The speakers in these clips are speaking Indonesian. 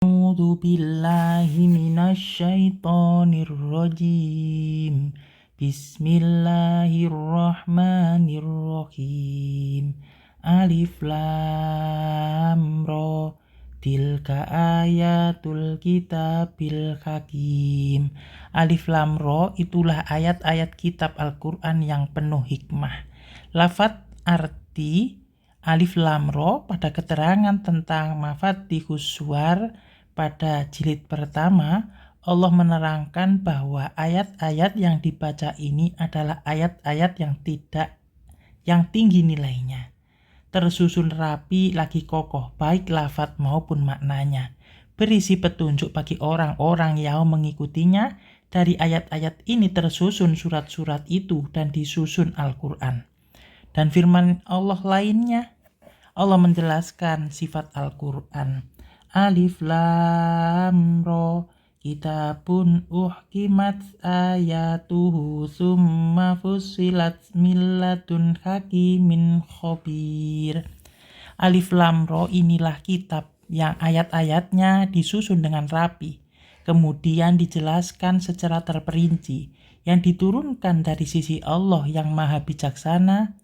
A'udzu billahi minasyaitonir rajim. Bismillahirrahmanirrahim. Alif lam ra. Tilka ayatul kitabil hakim. Alif lam ra itulah ayat-ayat kitab Al-Qur'an yang penuh hikmah. Lafadz arti Alif lam ra pada keterangan tentang Mafatihus Suwar pada jilid pertama, Allah menerangkan bahwa ayat-ayat yang dibaca ini adalah ayat-ayat yang tinggi nilainya, tersusun rapi lagi kokoh, baik lafadz maupun maknanya, berisi petunjuk bagi orang-orang yang mengikutinya. Dari ayat-ayat ini tersusun surat-surat itu dan disusun Al-Qur'an. Dan firman Allah lainnya, Allah menjelaskan sifat Al-Qur'an. Alif lam ra, kitabun uhkimat ayatuhu summa fussilat min ladun hakimin khabir. Alif lam ra inilah kitab yang ayat-ayatnya disusun dengan rapi, kemudian dijelaskan secara terperinci, yang diturunkan dari sisi Allah yang maha bijaksana,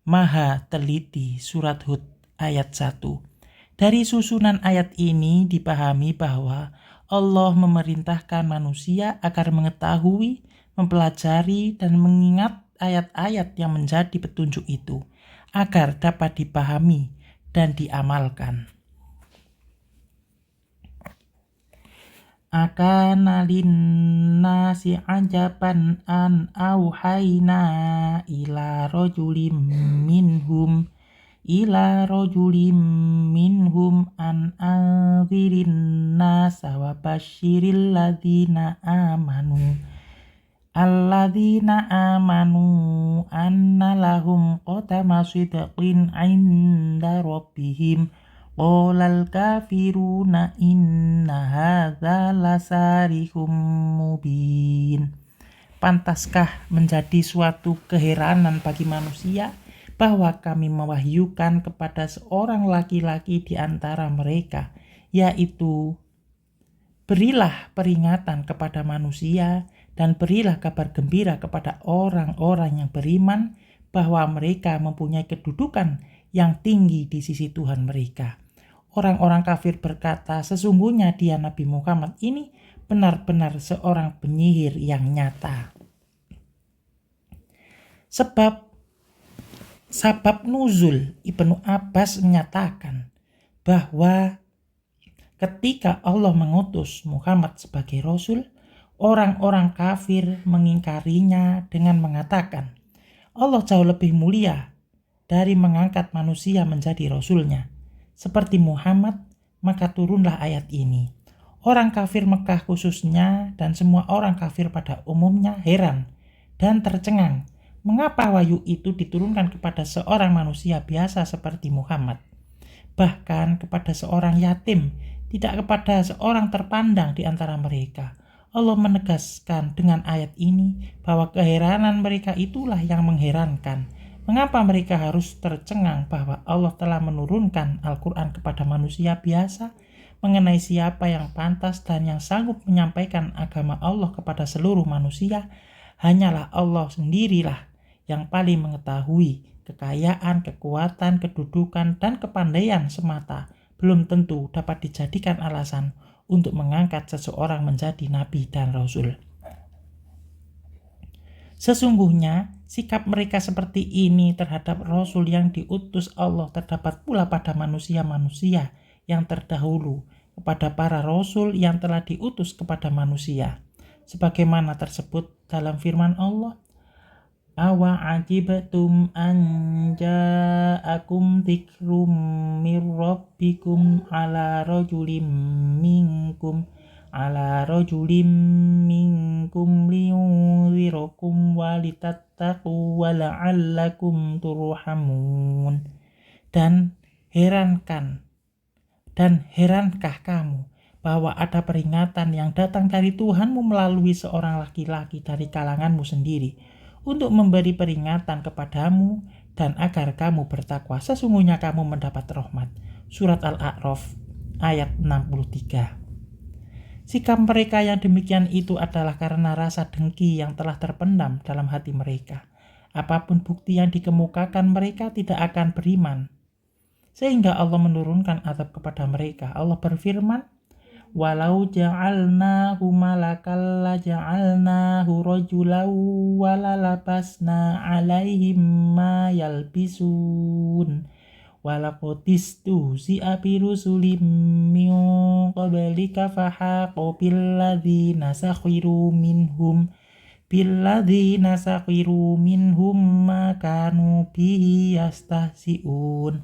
maha teliti. Surat Hud ayat 1. Dari susunan ayat ini dipahami bahwa Allah memerintahkan manusia agar mengetahui, mempelajari, dan mengingat ayat-ayat yang menjadi petunjuk itu, agar dapat dipahami dan diamalkan. Akana linnasi ajaban an auhayna ila rajulim minhum an anzirin nasa wa basyiril ladzina amanu anna lahum qadama sidqin 'inda rabbihim qolal kafiruna inna hadza lasarihum mubin. Pantaskah menjadi suatu keheranan bagi manusia bahwa kami mewahyukan kepada seorang laki-laki di antara mereka, yaitu berilah peringatan kepada manusia dan berilah kabar gembira kepada orang-orang yang beriman bahwa mereka mempunyai kedudukan yang tinggi di sisi Tuhan mereka. Orang-orang kafir berkata, sesungguhnya dia Nabi Muhammad ini benar-benar seorang penyihir yang nyata. Sabab nuzul, Ibnu Abbas menyatakan bahwa ketika Allah mengutus Muhammad sebagai Rasul, orang-orang kafir mengingkarinya dengan mengatakan, Allah jauh lebih mulia dari mengangkat manusia menjadi Rasulnya seperti Muhammad, maka turunlah ayat ini. Orang kafir Mekah khususnya dan semua orang kafir pada umumnya heran dan tercengang. Mengapa wahyu itu diturunkan kepada seorang manusia biasa seperti Muhammad? Bahkan kepada seorang yatim, tidak kepada seorang terpandang di antara mereka. Allah menegaskan dengan ayat ini bahwa keheranan mereka itulah yang mengherankan. Mengapa mereka harus tercengang bahwa Allah telah menurunkan Al-Quran kepada manusia biasa mengenai siapa yang pantas dan yang sanggup menyampaikan agama Allah kepada seluruh manusia? Hanyalah Allah sendirilah yang paling mengetahui. Kekayaan, kekuatan, kedudukan, dan kepandaian semata belum tentu dapat dijadikan alasan untuk mengangkat seseorang menjadi nabi dan rasul. Sesungguhnya sikap mereka seperti ini terhadap rasul yang diutus Allah terdapat pula pada manusia-manusia yang terdahulu, kepada para rasul yang telah diutus kepada manusia, sebagaimana tersebut dalam firman Allah, awa ajibtum an ja'akum dzikrum mir rabbikum ala rajulim minkum liyunzirakum walitattaqu wa la'allakum turhamun. Dan herankah kamu bahwa ada peringatan yang datang dari Tuhanmu melalui seorang laki-laki dari kalanganmu sendiri untuk memberi peringatan kepadamu dan agar kamu bertakwa, sesungguhnya kamu mendapat rahmat. Surat Al-A'raf ayat 63. Sikap mereka yang demikian itu adalah karena rasa dengki yang telah terpendam dalam hati mereka. Apapun bukti yang dikemukakan, mereka tidak akan beriman. Sehingga Allah menurunkan azab kepada mereka. Allah berfirman, "Walau ja'alnahu malakal la ja'alnahu rajulan walalabasna 'alaihim ma yalbisun. Walakotistu si abirusulim min qablika fahaqa billadzina sakhiru minhum ma kanu bihi yastahzi'un."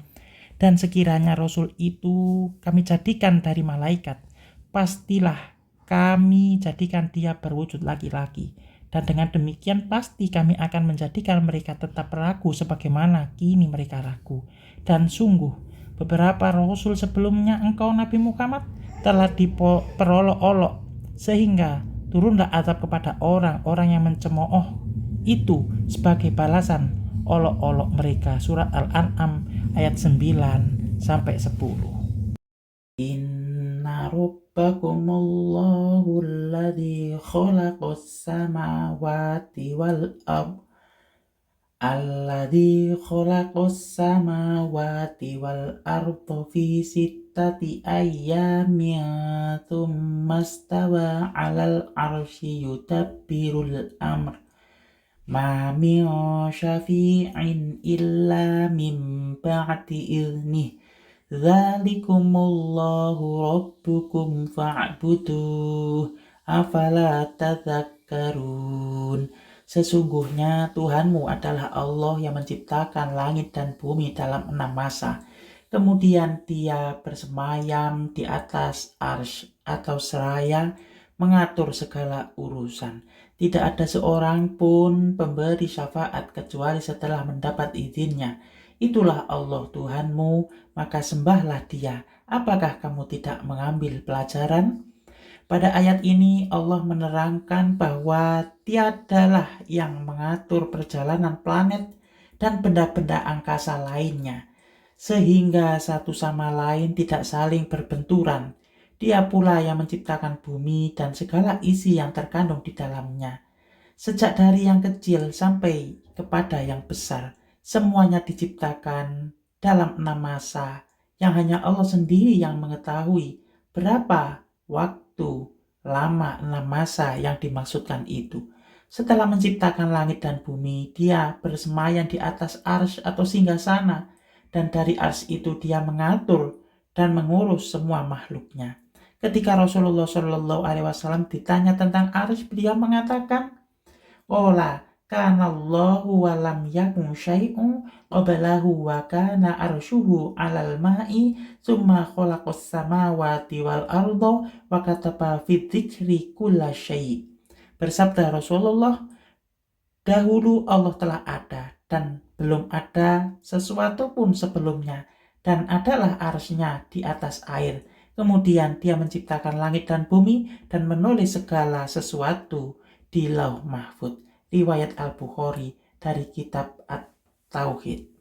Dan sekiranya Rasul itu kami jadikan dari malaikat, pastilah kami jadikan dia berwujud laki-laki. Dan dengan demikian pasti kami akan menjadikan mereka tetap ragu sebagaimana kini mereka ragu. Dan sungguh, beberapa Rasul sebelumnya engkau Nabi Muhammad telah diperolok-olok, sehingga turunlah azab kepada orang-orang yang mencemooh itu sebagai balasan olok-olok mereka. Surat Al-An'am ayat 9-10. Inna rabbakumullahu alladzi khalaqas samawati wal ardh fi sittati ayyamin tsumma stawa 'alal 'arsyi yudabbirul amr ma min syafi'in illa min ba'di idnih dzalikumullahu rabbukum fa'buduh afala tadzakkarun. Sesungguhnya Tuhanmu adalah Allah yang menciptakan langit dan bumi dalam 6 masa. Kemudian dia bersemayam di atas arsy atau seraya mengatur segala urusan. Tidak ada seorang pun pemberi syafaat kecuali setelah mendapat izinnya. Itulah Allah Tuhanmu, maka sembahlah dia. Apakah kamu tidak mengambil pelajaran? Pada ayat ini Allah menerangkan bahwa tiadalah yang mengatur perjalanan planet dan benda-benda angkasa lainnya, sehingga satu sama lain tidak saling berbenturan. Dia pula yang menciptakan bumi dan segala isi yang terkandung di dalamnya. Sejak dari yang kecil sampai kepada yang besar, semuanya diciptakan dalam 6 masa yang hanya Allah sendiri yang mengetahui berapa waktu lama 6 masa yang dimaksudkan itu. Setelah menciptakan langit dan bumi, dia bersemayam di atas arsy atau singgasana, dan dari arsy itu dia mengatur dan mengurus semua makhluknya. Ketika Rasulullah SAW ditanya tentang arsy, beliau mengatakan, "Qala kana Allahu wa lam yakun syai'un qablahu wa kana arsyuhu 'alal ma'i tsumma khalaqas samawati wal arda wa kataba fi dzikri kulla syai'." Bersabda Rasulullah, dahulu Allah telah ada dan belum ada sesuatu pun sebelumnya, dan adalah arsy-Nya di atas air. Kemudian dia menciptakan langit dan bumi dan menulis segala sesuatu di Lauh Mahfuz. Riwayat Al-Bukhari dari kitab At-Tauhid.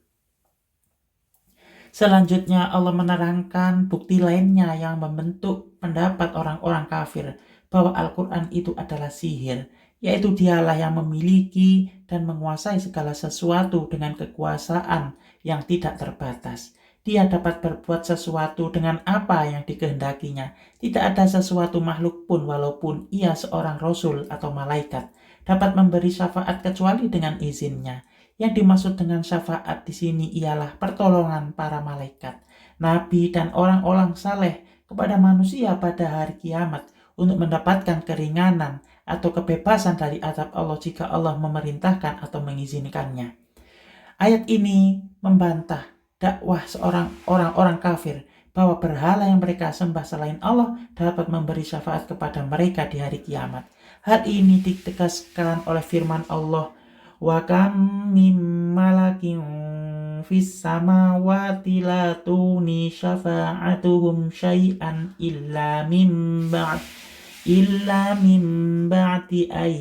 Selanjutnya Allah menerangkan bukti lainnya yang membentuk pendapat orang-orang kafir bahwa Al-Quran itu adalah sihir, yaitu dialah yang memiliki dan menguasai segala sesuatu dengan kekuasaan yang tidak terbatas. Dia dapat berbuat sesuatu dengan apa yang dikehendakinya. Tidak ada sesuatu makhluk pun, walaupun ia seorang rasul atau malaikat, dapat memberi syafaat kecuali dengan izinnya. Yang dimaksud dengan syafaat di sini ialah pertolongan para malaikat, nabi, dan orang-orang saleh kepada manusia pada hari kiamat untuk mendapatkan keringanan atau kebebasan dari azab Allah jika Allah memerintahkan atau mengizinkannya. Ayat ini membantah dakwah orang-orang kafir bahwa berhala yang mereka sembah selain Allah dapat memberi syafaat kepada mereka di hari kiamat. Hal ini ditegaskan oleh firman Allah, "Wa kam mim malakin fis samawati la tuni syafa'atuhum syai'an illa min ba'di ay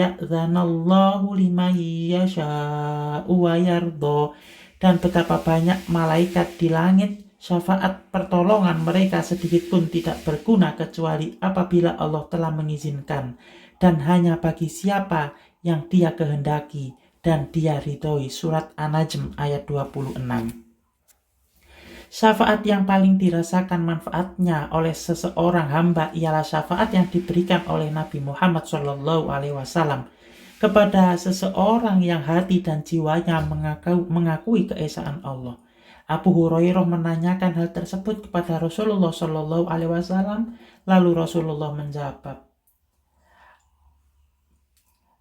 ya'zanallahu liman yasha'u wa yarda." Dan betapa banyak malaikat di langit Syafaat pertolongan mereka sedikit pun tidak berguna kecuali apabila Allah telah mengizinkan, dan hanya bagi siapa yang Dia kehendaki dan Dia ridhoi. Surat An-Najm ayat 26. Syafaat yang paling dirasakan manfaatnya oleh seseorang hamba ialah syafaat yang diberikan oleh Nabi Muhammad SAW kepada seseorang yang hati dan jiwanya mengakui keesaan Allah. Abu Hurairah menanyakan hal tersebut kepada Rasulullah SAW, lalu Rasulullah menjawab,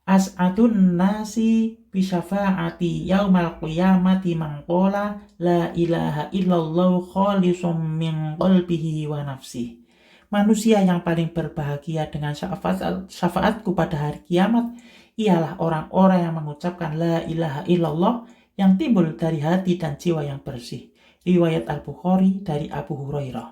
As'adun nasi bisyafaati yaumal qiyamati man qala la ilaha illallah khalisum min qalbihi wa nafsih. Manusia yang paling berbahagia dengan syafaatku pada hari kiamat ialah orang-orang yang mengucapkan la ilaha illallah yang timbul dari hati dan jiwa yang bersih. Riwayat Al-Bukhari dari Abu Hurairah.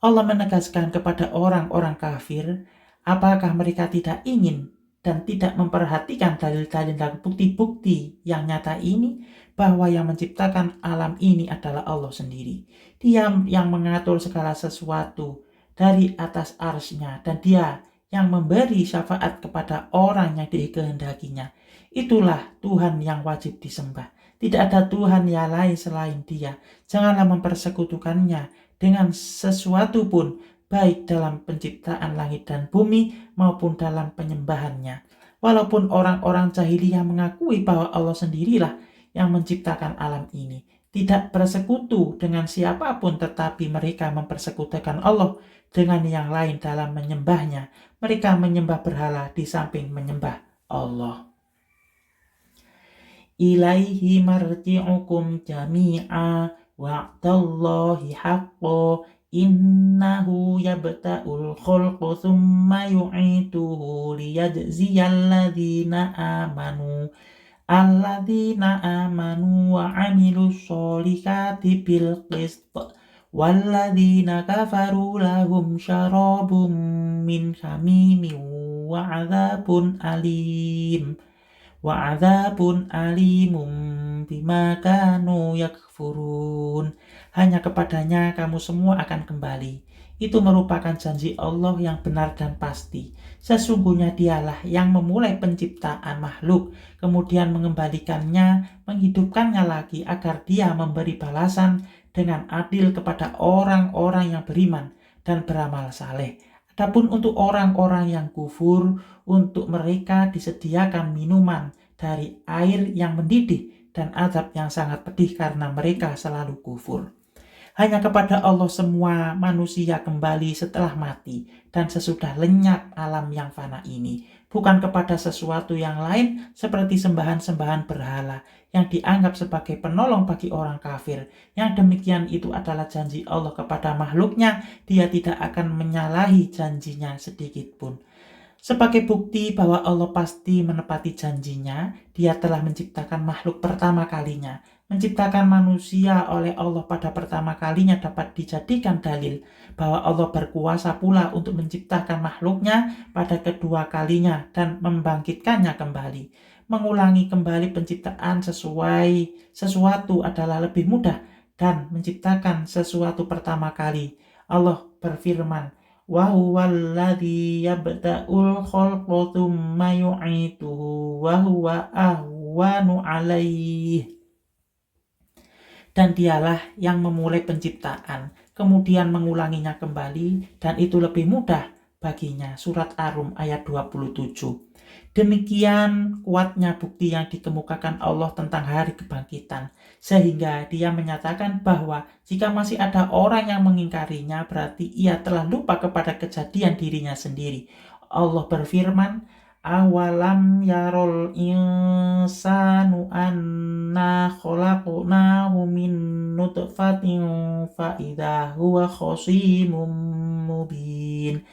Allah menegaskan kepada orang-orang kafir, apakah mereka tidak ingin dan tidak memperhatikan dalil-dalil dan bukti-bukti yang nyata ini, bahwa yang menciptakan alam ini adalah Allah sendiri. Dia yang mengatur segala sesuatu dari atas arsy-Nya, dan Dia yang memberi syafaat kepada orang yang dikehendakinya. Itulah Tuhan yang wajib disembah. Tidak ada Tuhan yang lain selain Dia. Janganlah mempersekutukannya dengan sesuatu pun, baik dalam penciptaan langit dan bumi maupun dalam penyembahannya. Walaupun orang-orang jahiliyah mengakui bahwa Allah sendirilah yang menciptakan alam ini, tidak bersekutu dengan siapapun, tetapi mereka mempersekutukan Allah dengan yang lain dalam menyembahnya. Mereka menyembah berhala di samping menyembah Allah. Ilaihi marji'ukum jami'a wa'dallahi haqqo innahu yabta'ul khalqa thumma yu'ituhu liyajziyal ladzina amanu wa 'amilus sholihati bil qist walladzina kafaru lahum syarabun min hamimin wa 'adzabun alimum bima kanu yakfurun. Hanya kepadanya kamu semua akan kembali. Itu merupakan janji Allah yang benar dan pasti. Sesungguhnya Dialah yang memulai penciptaan makhluk, kemudian mengembalikannya, menghidupkannya lagi agar Dia memberi balasan dengan adil kepada orang-orang yang beriman dan beramal saleh. Adapun untuk orang-orang yang kufur, untuk mereka disediakan minuman dari air yang mendidih dan azab yang sangat pedih karena mereka selalu kufur. Hanya kepada Allah semua manusia kembali setelah mati dan sesudah lenyap alam yang fana ini, bukan kepada sesuatu yang lain seperti sembahan-sembahan berhala yang dianggap sebagai penolong bagi orang kafir. Yang demikian itu adalah janji Allah kepada makhluknya. Dia tidak akan menyalahi janjinya sedikit pun. Sebagai bukti bahwa Allah pasti menepati janjinya, Dia telah menciptakan makhluk pertama kalinya. Menciptakan manusia oleh Allah pada pertama kalinya dapat dijadikan dalil bahwa Allah berkuasa pula untuk menciptakan makhluknya pada kedua kalinya dan membangkitkannya kembali. Mengulangi kembali penciptaan sesuatu adalah lebih mudah dan menciptakan sesuatu pertama kali. Allah berfirman, wa huwallazi yabda'ul khalqa tsumma yu'ituhu wa huwa ahwanu 'alaihi. Dan Dialah yang memulai penciptaan, kemudian mengulanginya kembali, dan itu lebih mudah baginya. Surat Ar-Rum ayat 27. Demikian kuatnya bukti yang dikemukakan Allah tentang hari kebangkitan, sehingga Dia menyatakan bahwa jika masih ada orang yang mengingkarinya, berarti ia telah lupa kepada kejadian dirinya sendiri. Allah berfirman, awalam yarol insanu anna khalaqnahu min nutfatin fa idza huwa khasimun mubin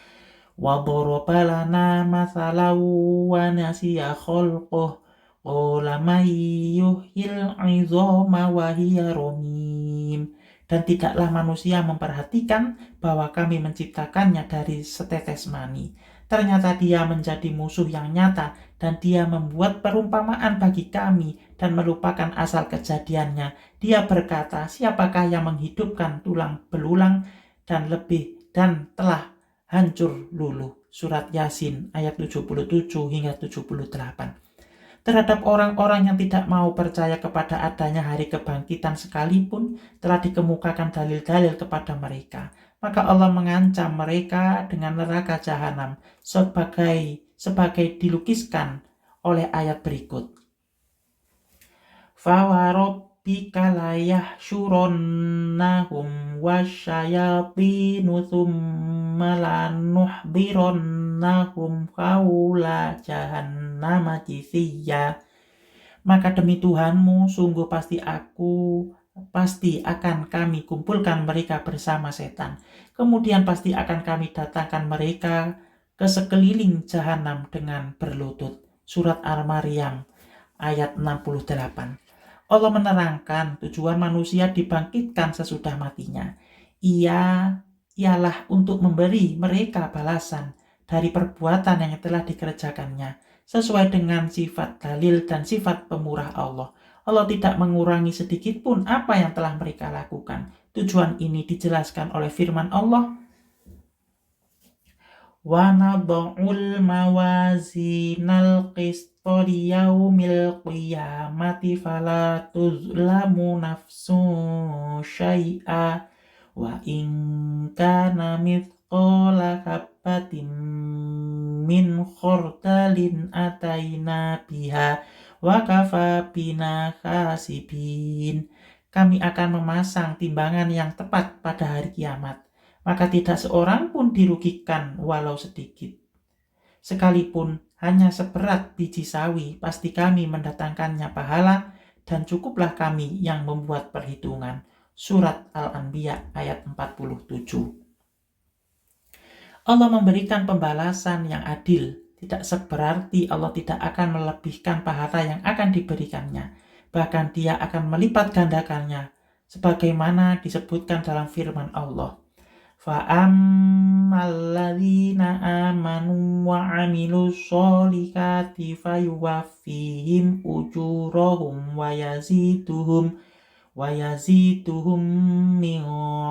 wa daraba lana mathalan wa nasiya khalqah qala may yuhyil 'idhama wa hiya ramim. Dan tidaklah manusia memperhatikan bahwa kami menciptakannya dari setetes mani. Ternyata dia menjadi musuh yang nyata, dan dia membuat perumpamaan bagi kami dan melupakan asal kejadiannya. Dia berkata, siapakah yang menghidupkan tulang belulang dan telah hancur luluh. Surat Yasin ayat 77 hingga 78. Terhadap orang-orang yang tidak mau percaya kepada adanya hari kebangkitan sekalipun telah dikemukakan dalil-dalil kepada mereka, maka Allah mengancam mereka dengan neraka jahanam sebagai dilukiskan oleh ayat berikut. Fawarabbika layahsyurannahum wasyayatinu thumma lanuhdirannahum haula jahannama jithiya. Maka demi Tuhanmu, sungguh pasti akan kami kumpulkan mereka bersama setan. Kemudian pasti akan kami datangkan mereka ke sekeliling jahanam dengan berlutut. Surat Al-Maryam ayat 68. Allah menerangkan tujuan manusia dibangkitkan sesudah matinya. Ialah untuk memberi mereka balasan dari perbuatan yang telah dikerjakannya, sesuai dengan sifat dalil dan sifat pemurah Allah. Allah tidak mengurangi sedikit pun apa yang telah mereka lakukan. Tujuan ini dijelaskan oleh firman Allah, wa nad'ul mawazinal qista liyaumil qiyamati fala tuzlamu nafsun syai'a wa in kana mithqala habatin min khardalin ataina biha wa kafa bina hasibin. Kami akan memasang timbangan yang tepat pada hari kiamat, maka tidak seorang pun dirugikan walau sedikit. Sekalipun hanya seberat biji sawi, pasti kami mendatangkannya pahala, dan cukuplah kami yang membuat perhitungan. Surat Al-Anbiya ayat 47. Allah memberikan pembalasan yang adil. Tidak seberarti Allah tidak akan melebihkan pahala yang akan diberikannya. Bahkan Dia akan melipat gandakannya, sebagaimana disebutkan dalam firman Allah. Fa'ammalladzina amanu wa 'amilus sholihati fayuwaffihim ujurahum wa yaziduhum min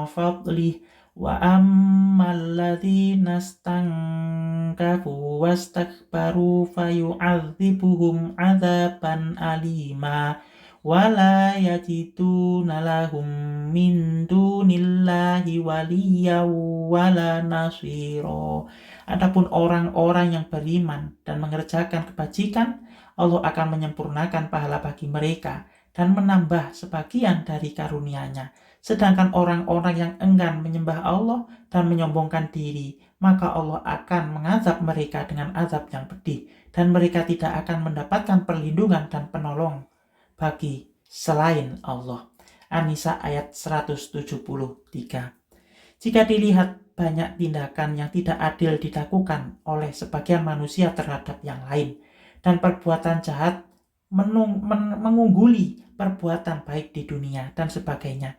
fadlih wa ammalladzina stankafu wastakbaru fayu'adzibuhum 'adzaban alima wala yajiduna lahum min dunillahi waliyyan wala nasira. Adapun orang-orang yang beriman dan mengerjakan kebajikan, Allah akan menyempurnakan pahala bagi mereka dan menambah sebagian dari karunia-Nya. Sedangkan orang-orang yang enggan menyembah Allah dan menyombongkan diri, maka Allah akan mengazab mereka dengan azab yang pedih, dan mereka tidak akan mendapatkan perlindungan dan penolong bagi selain Allah. An-Nisa ayat 173. Jika dilihat banyak tindakan yang tidak adil dilakukan oleh sebagian manusia terhadap yang lain, dan perbuatan jahat mengungguli perbuatan baik di dunia dan sebagainya,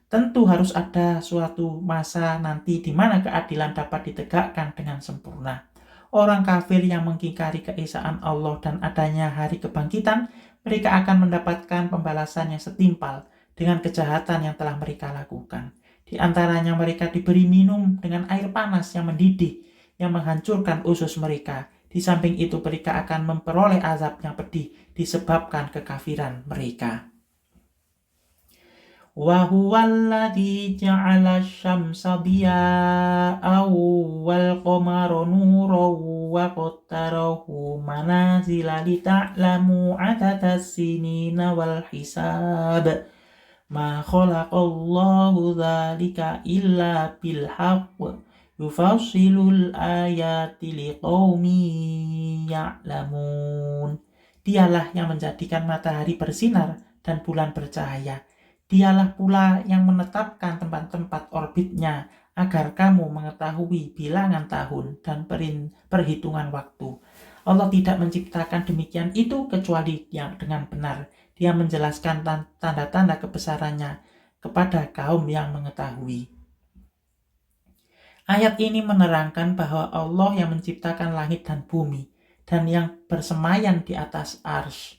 tentu harus ada suatu masa nanti di mana keadilan dapat ditegakkan dengan sempurna. Orang kafir yang mengingkari keesaan Allah dan adanya hari kebangkitan, mereka akan mendapatkan pembalasan yang setimpal dengan kejahatan yang telah mereka lakukan. Di antaranya mereka diberi minum dengan air panas yang mendidih, yang menghancurkan usus mereka. Di samping itu mereka akan memperoleh azab yang pedih disebabkan kekafiran mereka. Wa huwallazi ja'ala asy-syamsa diya'an wal qamara nuran wa qaddarahu manazila lita'lamu 'adadas sinina wal hisab. Ma khalaqallahu dzalika illa bil haqq yufassilul ayati liqaumin ya'lamun. Dialah yang menjadikan matahari bersinar dan bulan bercahaya. Dialah pula yang menetapkan tempat-tempat orbitnya agar kamu mengetahui bilangan tahun dan perhitungan waktu. Allah tidak menciptakan demikian itu kecuali yang dengan benar. Dia menjelaskan tanda-tanda kebesarannya kepada kaum yang mengetahui. Ayat ini menerangkan bahwa Allah yang menciptakan langit dan bumi dan yang bersemayam di atas arsy.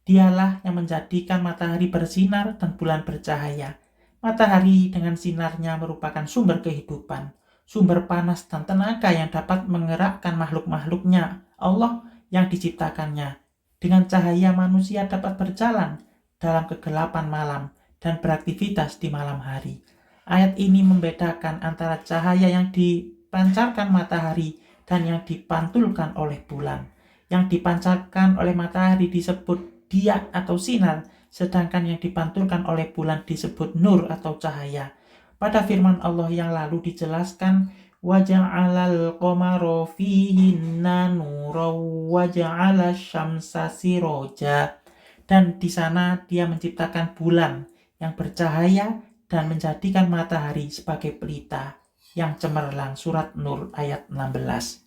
Dialah yang menjadikan matahari bersinar dan bulan bercahaya. Matahari dengan sinarnya merupakan sumber kehidupan, sumber panas dan tenaga yang dapat menggerakkan makhluk-makhluknya Allah yang diciptakannya. Dengan cahaya manusia dapat berjalan dalam kegelapan malam dan beraktivitas di malam hari. Ayat ini membedakan antara cahaya yang dipancarkan matahari dan yang dipantulkan oleh bulan. Yang dipancarkan oleh matahari disebut dia atau sinar, sedangkan yang dipantulkan oleh bulan disebut nur atau cahaya. Pada firman Allah yang lalu dijelaskan waja'alal qamara fihinna nuran waja'ala syamsa siroja, dan di sana dia menciptakan bulan yang bercahaya dan menjadikan matahari sebagai pelita yang cemerlang. Surat Nur ayat 16.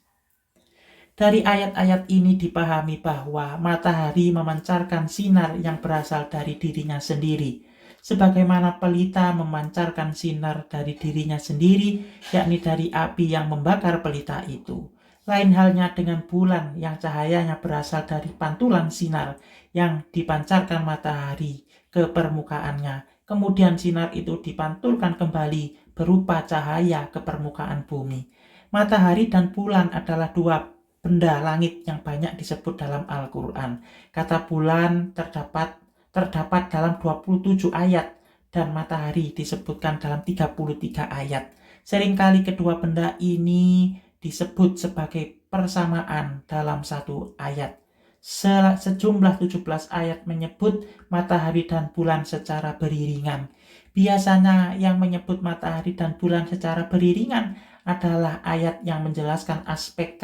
Dari ayat-ayat ini dipahami bahwa matahari memancarkan sinar yang berasal dari dirinya sendiri, sebagaimana pelita memancarkan sinar dari dirinya sendiri, yakni dari api yang membakar pelita itu. Lain halnya dengan bulan yang cahayanya berasal dari pantulan sinar yang dipancarkan matahari ke permukaannya. Kemudian sinar itu dipantulkan kembali berupa cahaya ke permukaan bumi. Matahari dan bulan adalah dua benda langit yang banyak disebut dalam Al-Quran. Kata bulan terdapat dalam 27 ayat dan matahari disebutkan dalam 33 ayat. Seringkali kedua benda ini disebut sebagai persamaan dalam satu ayat. Sejumlah 17 ayat menyebut matahari dan bulan secara beriringan. Biasanya yang menyebut matahari dan bulan secara beriringan adalah ayat yang menjelaskan aspek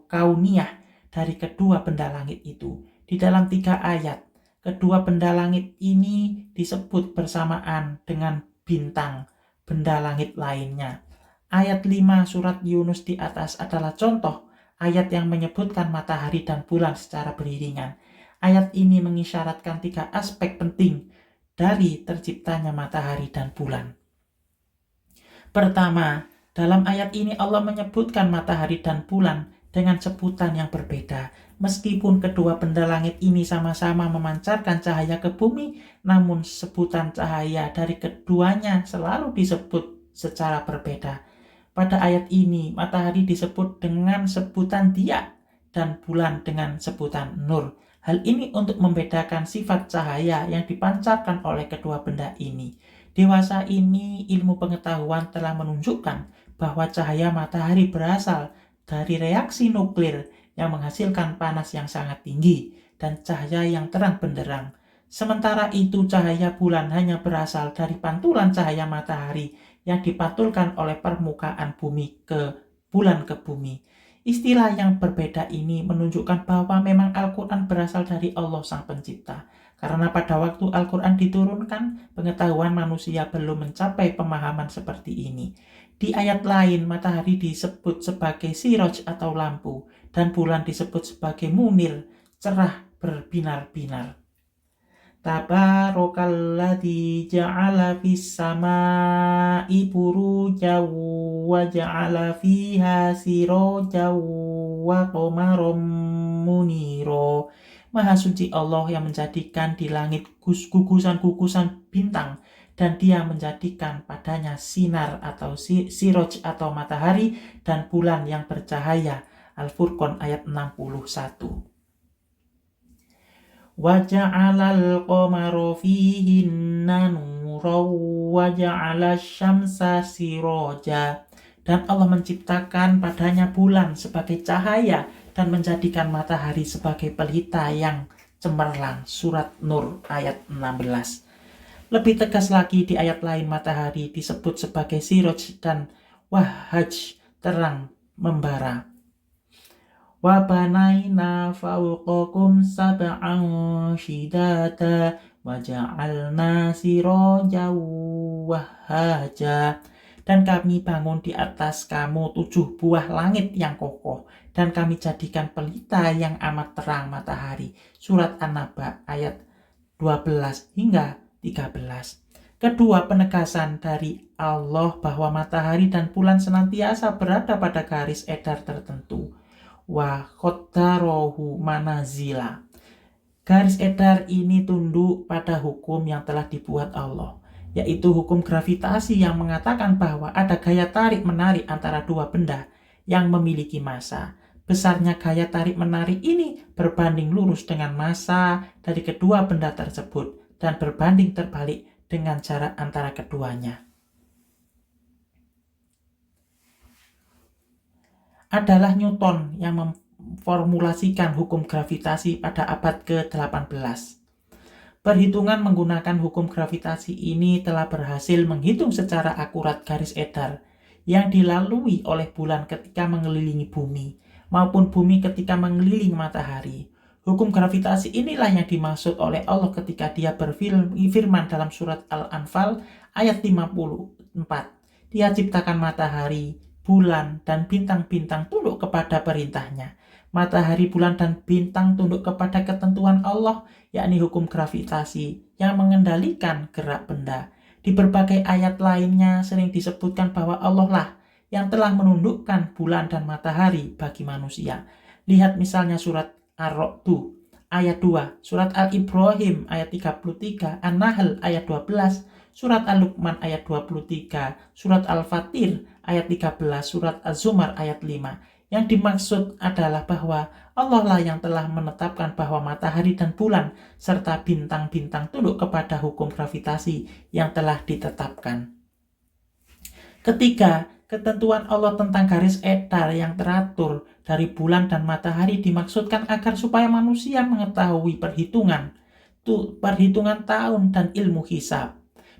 kauniyah dari kedua benda langit itu. Di dalam 3 ayat, kedua benda langit ini disebut bersamaan dengan bintang benda langit lainnya. Ayat 5 surat Yunus di atas adalah contoh ayat yang menyebutkan matahari dan bulan secara beriringan. Ayat ini mengisyaratkan 3 aspek penting dari terciptanya matahari dan bulan. Pertama, dalam ayat ini Allah menyebutkan matahari dan bulan dengan sebutan yang berbeda. Meskipun kedua benda langit ini sama-sama memancarkan cahaya ke bumi, namun sebutan cahaya dari keduanya selalu disebut secara berbeda. Pada ayat ini, matahari disebut dengan sebutan dia dan bulan dengan sebutan nur. Hal ini untuk membedakan sifat cahaya yang dipancarkan oleh kedua benda ini. Dewasa ini ilmu pengetahuan telah menunjukkan bahwa cahaya matahari berasal dari reaksi nuklir yang menghasilkan panas yang sangat tinggi dan cahaya yang terang benderang. Sementara itu cahaya bulan hanya berasal dari pantulan cahaya matahari yang dipantulkan oleh permukaan bumi ke bulan ke bumi. Istilah yang berbeda ini menunjukkan bahwa memang Al-Quran berasal dari Allah Sang Pencipta. Karena pada waktu Al-Quran diturunkan, pengetahuan manusia belum mencapai pemahaman seperti ini. Di ayat lain, matahari disebut sebagai siroj atau lampu, dan bulan disebut sebagai munir, cerah berbinar-binar. Tabarakalladzi ja'ala fis samaa'i burujan wa ja'ala fiha sirajan wa qamaran munira. Maha suci Allah yang menjadikan di langit gugusan-gugusan bintang, dan dia menjadikan padanya sinar atau siroj atau matahari dan bulan yang bercahaya. Al-Furqan ayat 61. Wa ja'alal qamara fihinna nuran wa ja'ala syamsa siroja. Dan Allah menciptakan padanya bulan sebagai cahaya dan menjadikan matahari sebagai pelita yang cemerlang. Surat Nur ayat 16. Lebih tegas lagi di ayat lain, matahari disebut sebagai siroj dan wahaj, terang membara. Wa banaina fawqakum sab'an shidada wa ja'alna sirajan wahaja. Dan kami bangun di atas kamu 7 buah langit yang kokoh, dan kami jadikan pelita yang amat terang matahari. Surat An-Naba ayat 12 hingga 13. Kedua penegasan dari Allah bahwa matahari dan bulan senantiasa berada pada garis edar tertentu. Wa qaddarahu manazila. Garis edar ini tunduk pada hukum yang telah dibuat Allah, yaitu hukum gravitasi yang mengatakan bahwa ada gaya tarik-menarik antara dua benda yang memiliki massa. Besarnya gaya tarik-menarik ini berbanding lurus dengan massa dari kedua benda tersebut dan berbanding terbalik dengan jarak antara keduanya. Adalah Newton yang memformulasikan hukum gravitasi pada abad ke-18. Perhitungan menggunakan hukum gravitasi ini telah berhasil menghitung secara akurat garis edar yang dilalui oleh bulan ketika mengelilingi bumi maupun bumi ketika mengelilingi matahari. Hukum gravitasi inilah yang dimaksud oleh Allah ketika Dia berfirman dalam surat Al-Anfal ayat 54. Dia ciptakan matahari, bulan, dan bintang-bintang tunduk kepada perintahnya. Matahari, bulan, dan bintang tunduk kepada ketentuan Allah, yakni hukum gravitasi yang mengendalikan gerak benda. Di berbagai ayat lainnya sering disebutkan bahwa Allah lah yang telah menundukkan bulan dan matahari bagi manusia. Lihat misalnya surat Ar-Ra'd ayat 2, surat Al-Ibrahim ayat 33, An-Nahl ayat 12, surat Al-Luqman ayat 23, surat Al-Fatir ayat 13, surat Az-Zumar ayat 5. Yang dimaksud adalah bahwa Allah lah yang telah menetapkan bahwa matahari dan bulan serta bintang-bintang tunduk kepada hukum gravitasi yang telah ditetapkan. Ketiga, ketentuan Allah tentang garis edar yang teratur dari bulan dan matahari dimaksudkan agar supaya manusia mengetahui perhitungan tahun dan ilmu hisab.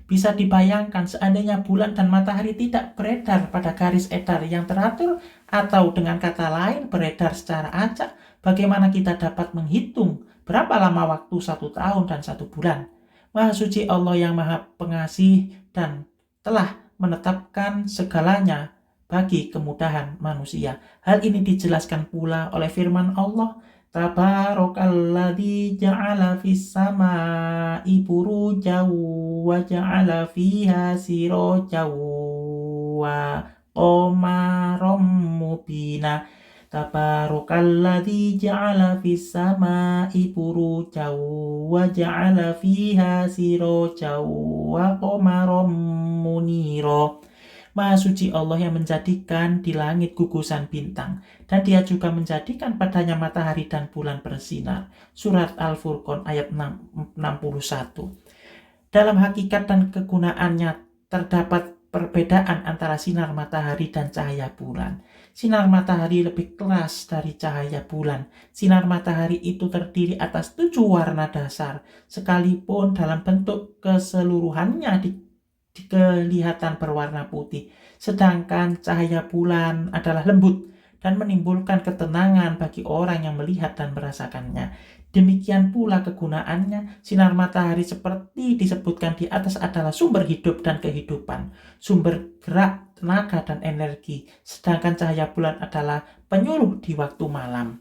Bisa dibayangkan seandainya bulan dan matahari tidak beredar pada garis edar yang teratur, atau dengan kata lain beredar secara acak, bagaimana kita dapat menghitung berapa lama waktu 1 tahun dan 1 bulan? Maha suci Allah yang maha pengasih dan telah menetapkan segalanya bagi kemudahan manusia. Hal ini dijelaskan pula oleh firman Allah, Tabarakalladzi ja'ala fis samaa'i burujan wa ja'ala fiha sirajan wa qamaran mubina. Tabarakalladzi ja'ala fis samaa'i burujan wa ja'ala fiha sirajan wa qamaran munira. Maha suci Allah yang menjadikan di langit gugusan bintang, dan Dia juga menjadikan padanya matahari dan bulan bersinar. Surat Al-Furqan ayat 61. Dalam hakikat dan kegunaannya terdapat perbedaan antara sinar matahari dan cahaya bulan. Sinar matahari lebih keras dari cahaya bulan. Sinar matahari itu terdiri atas 7 warna dasar, sekalipun dalam bentuk keseluruhannya kelihatan berwarna putih. Sedangkan cahaya bulan adalah lembut dan menimbulkan ketenangan bagi orang yang melihat dan merasakannya. Demikian pula kegunaannya. Sinar matahari seperti disebutkan di atas adalah sumber hidup dan kehidupan, sumber gerak, tenaga, dan energi. Sedangkan cahaya bulan adalah penyuluh di waktu malam.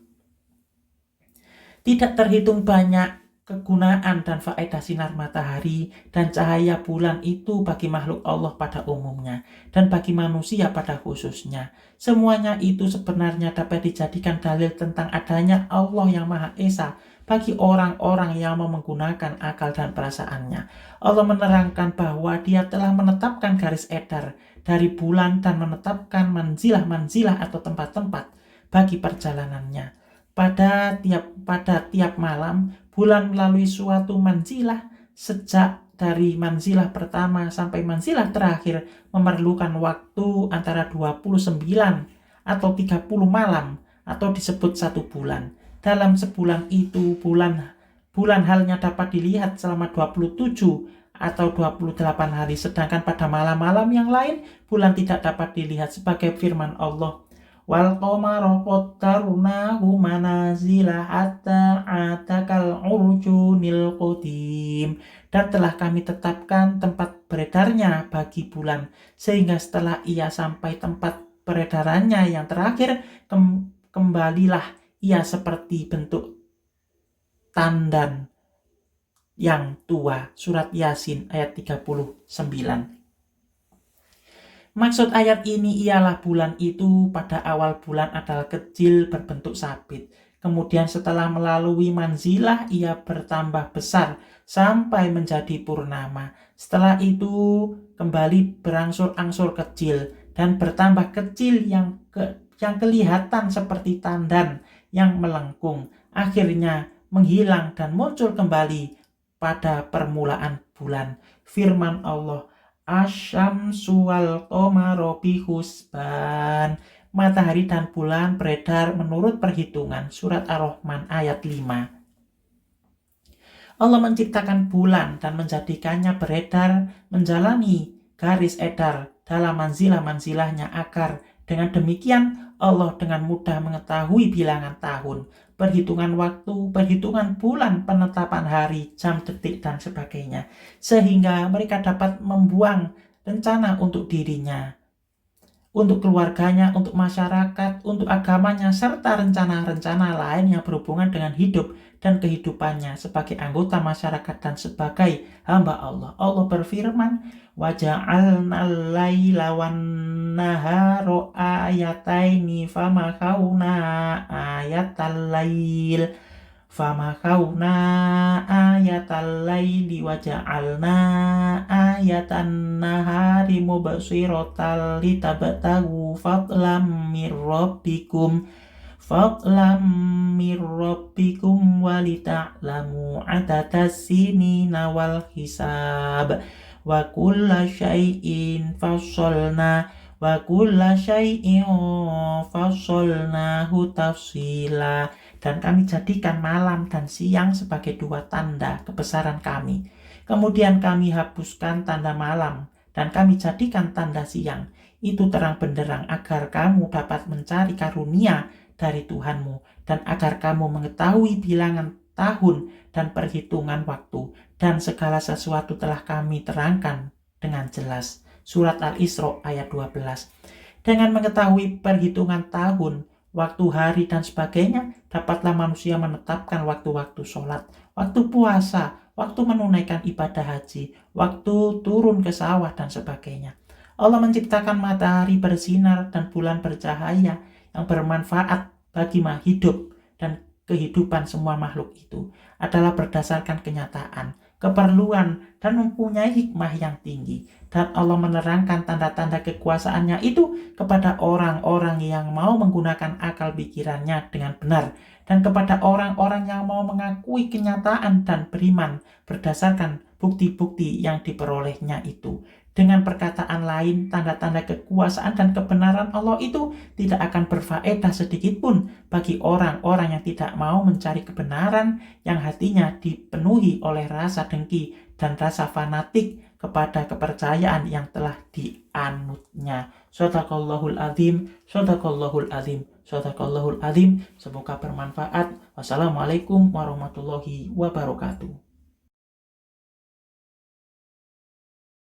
Tidak terhitung banyak kegunaan dan faedah sinar matahari dan cahaya bulan itu bagi makhluk Allah pada umumnya dan bagi manusia pada khususnya. Semuanya itu sebenarnya dapat dijadikan dalil tentang adanya Allah yang Maha Esa bagi orang-orang yang mau menggunakan akal dan perasaannya. Allah menerangkan bahwa Dia telah menetapkan garis edar dari bulan dan menetapkan manzilah-manzilah atau tempat-tempat bagi perjalanannya. Pada tiap malam, bulan melalui suatu manzilah, sejak dari manzilah pertama sampai manzilah terakhir memerlukan waktu antara 29 atau 30 malam atau disebut 1 bulan. Dalam sebulan itu, bulan halnya dapat dilihat selama 27 atau 28 hari, sedangkan pada malam-malam yang lain bulan tidak dapat dilihat, sebagai firman Allah, wal qamara qaddarnahu manazila hatta atakal urjunil qadim. Dan telah kami tetapkan tempat beredarnya bagi bulan, sehingga setelah ia sampai tempat peredarannya yang terakhir, kembalilah ia seperti bentuk tandan yang tua. Surat Yasin ayat 39. Maksud ayat ini ialah bulan itu pada awal bulan adalah kecil berbentuk sabit. Kemudian setelah melalui manzilah, ia bertambah besar sampai menjadi purnama. Setelah itu kembali berangsur-angsur kecil dan bertambah kecil yang kelihatan seperti tandan yang melengkung. Akhirnya menghilang dan muncul kembali pada permulaan bulan. Firman Allah, Asyamsu wal qamaru bihusban. Matahari dan bulan beredar menurut perhitungan. Surat Ar-Rahman ayat 5. Allah menciptakan bulan dan menjadikannya beredar menjalani garis edar dalam manzilah-manzilahnya agar dengan demikian Allah dengan mudah mengetahui bilangan tahun, perhitungan waktu, perhitungan bulan, penetapan hari, jam, detik, dan sebagainya. Sehingga mereka dapat membuang rencana untuk dirinya, untuk keluarganya, untuk masyarakat, untuk agamanya, serta rencana-rencana lain yang berhubungan dengan hidup dan kehidupannya sebagai anggota masyarakat dan sebagai hamba Allah. Allah berfirman, وَجَعَلْنَا اللَّيْلَ وَالنَّهَارَ آيَتَيْنِ فَمَحَوْنَا آيَةَ اللَّيْلِ وَجَعَلْنَا آيَةَ النَّهَارِ مُبْصِرَةً لِتَبْتَغُوا فَضْلًا مِّن رَّبِّكُمْ وَلِتَعْلَمُوا عَدَدَ السِّنِينَ وَالْحِسَابَ وَكُلَّ شَيْءٍ فَصَّلْنَاهُ تَفْصِيلًا. Dan kami jadikan malam dan siang sebagai dua tanda kebesaran kami. Kemudian kami hapuskan tanda malam dan kami jadikan tanda siang. Itu terang benderang agar kamu dapat mencari karunia dari Tuhanmu dan agar kamu mengetahui bilangan tahun dan perhitungan waktu. Dan segala sesuatu telah kami terangkan dengan jelas. Surat Al-Isra ayat 12. Dengan mengetahui perhitungan tahun, waktu, hari, dan sebagainya, dapatlah manusia menetapkan waktu-waktu sholat, waktu puasa, waktu menunaikan ibadah haji, waktu turun ke sawah, dan sebagainya. Allah menciptakan matahari bersinar dan bulan bercahaya yang bermanfaat bagi hidup dan kehidupan semua makhluk itu adalah berdasarkan kenyataan, keperluan, dan mempunyai hikmah yang tinggi. Dan Allah menerangkan tanda-tanda kekuasaannya itu kepada orang-orang yang mau menggunakan akal pikirannya dengan benar, dan kepada orang-orang yang mau mengakui kenyataan dan beriman berdasarkan bukti-bukti yang diperolehnya itu. Dengan perkataan lain, tanda-tanda kekuasaan dan kebenaran Allah itu tidak akan berfaedah sedikit pun bagi orang-orang yang tidak mau mencari kebenaran, yang hatinya dipenuhi oleh rasa dengki dan rasa fanatik kepada kepercayaan yang telah dianutnya. Shadaqallahul azim, shadaqallahul azim, shadaqallahul azim. Semoga bermanfaat. Wassalamualaikum warahmatullahi wabarakatuh.